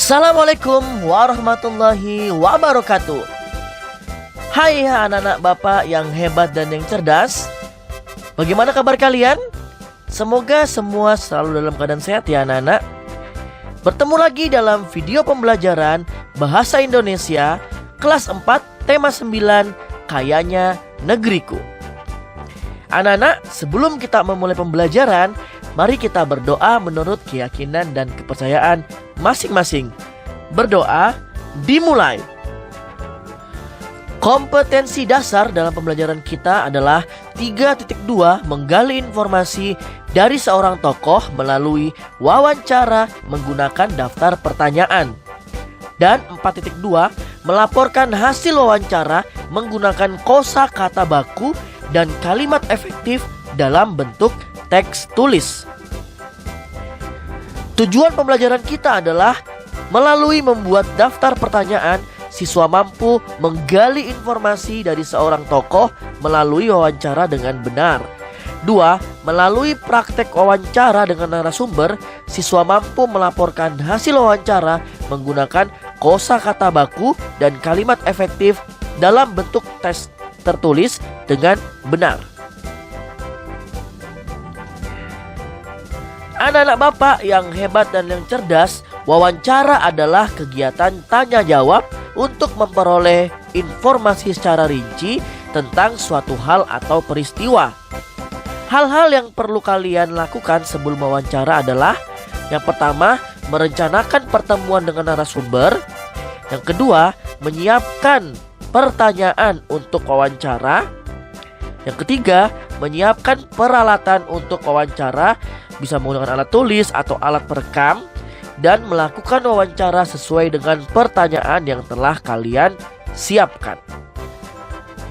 Assalamualaikum warahmatullahi wabarakatuh. Hai anak-anak bapak yang hebat dan yang cerdas. Bagaimana kabar kalian? Semoga semua selalu dalam keadaan sehat ya anak-anak. Bertemu lagi dalam video pembelajaran Bahasa Indonesia kelas 4 tema 9 Kayanya Negeriku. Anak-anak, sebelum kita memulai pembelajaran, mari kita berdoa menurut keyakinan dan kepercayaan masing-masing. Berdoa dimulai. Kompetensi dasar dalam pembelajaran kita adalah 3.2 menggali informasi dari seorang tokoh melalui wawancara menggunakan daftar pertanyaan. Dan 4.2 melaporkan hasil wawancara menggunakan kosakata baku dan kalimat efektif dalam bentuk teks tulis. Tujuan pembelajaran kita adalah melalui membuat daftar pertanyaan, siswa mampu menggali informasi dari seorang tokoh melalui wawancara dengan benar. 2. Melalui praktek wawancara dengan narasumber, siswa mampu melaporkan hasil wawancara menggunakan kosakata baku dan kalimat efektif dalam bentuk teks tertulis dengan benar. Anak-anak bapak yang hebat dan yang cerdas, wawancara adalah kegiatan tanya jawab untuk memperoleh informasi secara rinci tentang suatu hal atau peristiwa. Hal-hal yang perlu kalian lakukan sebelum wawancara adalah: yang pertama, merencanakan pertemuan dengan narasumber. Yang kedua, menyiapkan pertanyaan untuk wawancara. Yang ketiga, menyiapkan peralatan untuk wawancara, bisa menggunakan alat tulis atau alat perekam, dan melakukan wawancara sesuai dengan pertanyaan yang telah kalian siapkan.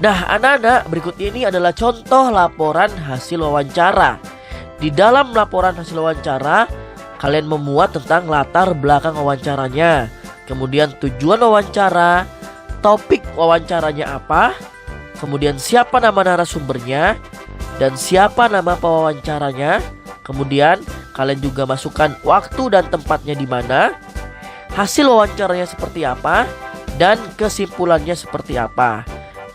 Nah anak-anak, berikut ini adalah contoh laporan hasil wawancara. Di dalam laporan hasil wawancara, kalian memuat tentang latar belakang wawancaranya, kemudian tujuan wawancara, topik wawancaranya apa, kemudian siapa nama narasumbernya, dan siapa nama pewawancaranya. Kemudian kalian juga masukkan waktu dan tempatnya di mana, hasil wawancaranya seperti apa, dan kesimpulannya seperti apa.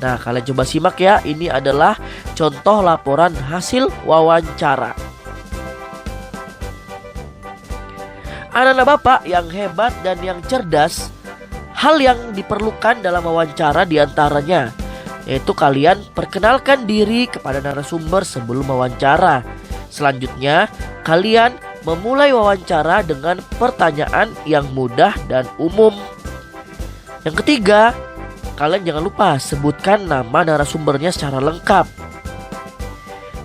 Nah kalian coba simak ya, ini adalah contoh laporan hasil wawancara. Anak-anak bapak yang hebat dan yang cerdas, hal yang diperlukan dalam wawancara diantaranya yaitu kalian perkenalkan diri kepada narasumber sebelum wawancara. Selanjutnya, kalian memulai wawancara dengan pertanyaan yang mudah dan umum. Yang ketiga, kalian jangan lupa sebutkan nama narasumbernya secara lengkap.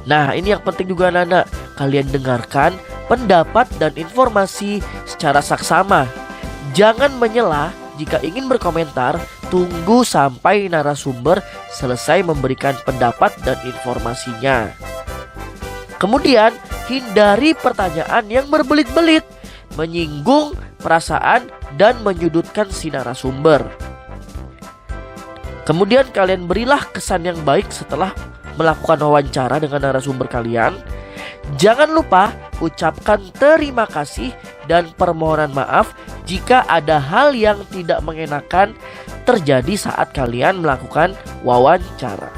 Nah, ini yang penting juga anak-anak, kalian dengarkan pendapat dan informasi secara saksama. Jangan menyela. Jika ingin berkomentar, tunggu sampai narasumber selesai memberikan pendapat dan informasinya. Kemudian, hindari pertanyaan yang berbelit-belit, menyinggung perasaan dan menyudutkan si narasumber. Kemudian kalian berilah kesan yang baik setelah melakukan wawancara dengan narasumber kalian. Jangan lupa ucapkan terima kasih dan permohonan maaf jika ada hal yang tidak mengenakan terjadi saat kalian melakukan wawancara.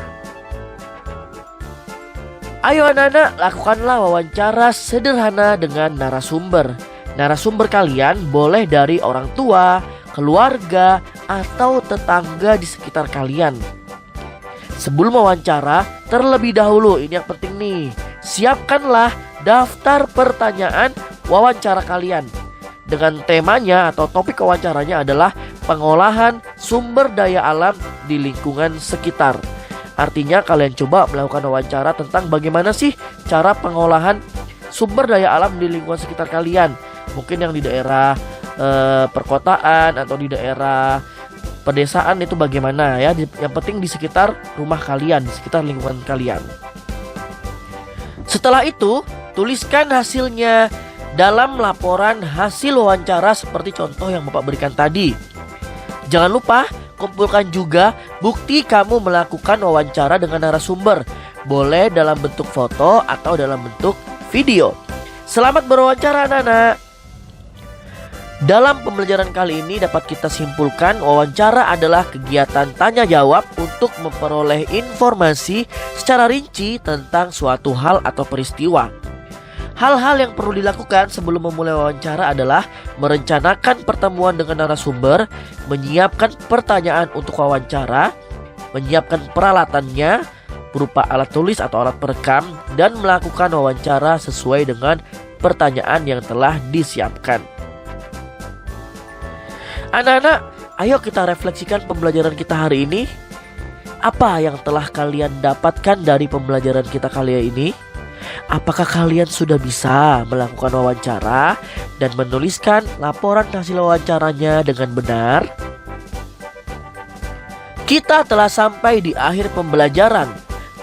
Ayo anak-anak, lakukanlah wawancara sederhana dengan narasumber. Narasumber kalian boleh dari orang tua, keluarga, atau tetangga di sekitar kalian. Sebelum wawancara, terlebih dahulu, ini yang penting nih, siapkanlah daftar pertanyaan wawancara kalian. Dengan temanya atau topik wawancaranya adalah pengolahan sumber daya alam di lingkungan sekitar. Artinya kalian coba melakukan wawancara tentang bagaimana sih cara pengolahan sumber daya alam di lingkungan sekitar kalian. Mungkin yang di daerah perkotaan atau di daerah pedesaan itu bagaimana ya. Yang penting di sekitar rumah kalian, di sekitar lingkungan kalian. Setelah itu, tuliskan hasilnya dalam laporan hasil wawancara seperti contoh yang Bapak berikan tadi. Jangan lupa kumpulkan juga bukti kamu melakukan wawancara dengan narasumber. Boleh dalam bentuk foto atau dalam bentuk video. Selamat berwawancara anak-anak. Dalam pembelajaran kali ini dapat kita simpulkan wawancara adalah kegiatan tanya jawab untuk memperoleh informasi secara rinci tentang suatu hal atau peristiwa. Hal-hal yang perlu dilakukan sebelum memulai wawancara adalah merencanakan pertemuan dengan narasumber, menyiapkan pertanyaan untuk wawancara, menyiapkan peralatannya berupa alat tulis atau alat perekam, dan melakukan wawancara sesuai dengan pertanyaan yang telah disiapkan. Anak-anak, ayo kita refleksikan pembelajaran kita hari ini. Apa yang telah kalian dapatkan dari pembelajaran kita kali ini? Apakah kalian sudah bisa melakukan wawancara dan menuliskan laporan hasil wawancaranya dengan benar? Kita telah sampai di akhir pembelajaran.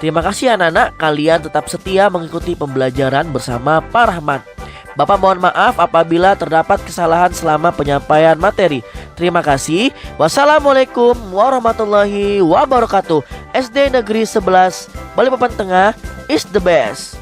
Terima kasih anak-anak, kalian tetap setia mengikuti pembelajaran bersama Pak Rahman. Bapak mohon maaf apabila terdapat kesalahan selama penyampaian materi. Terima kasih. Wassalamualaikum warahmatullahi wabarakatuh. SD Negeri 11 Balikpapan Tengah is the best.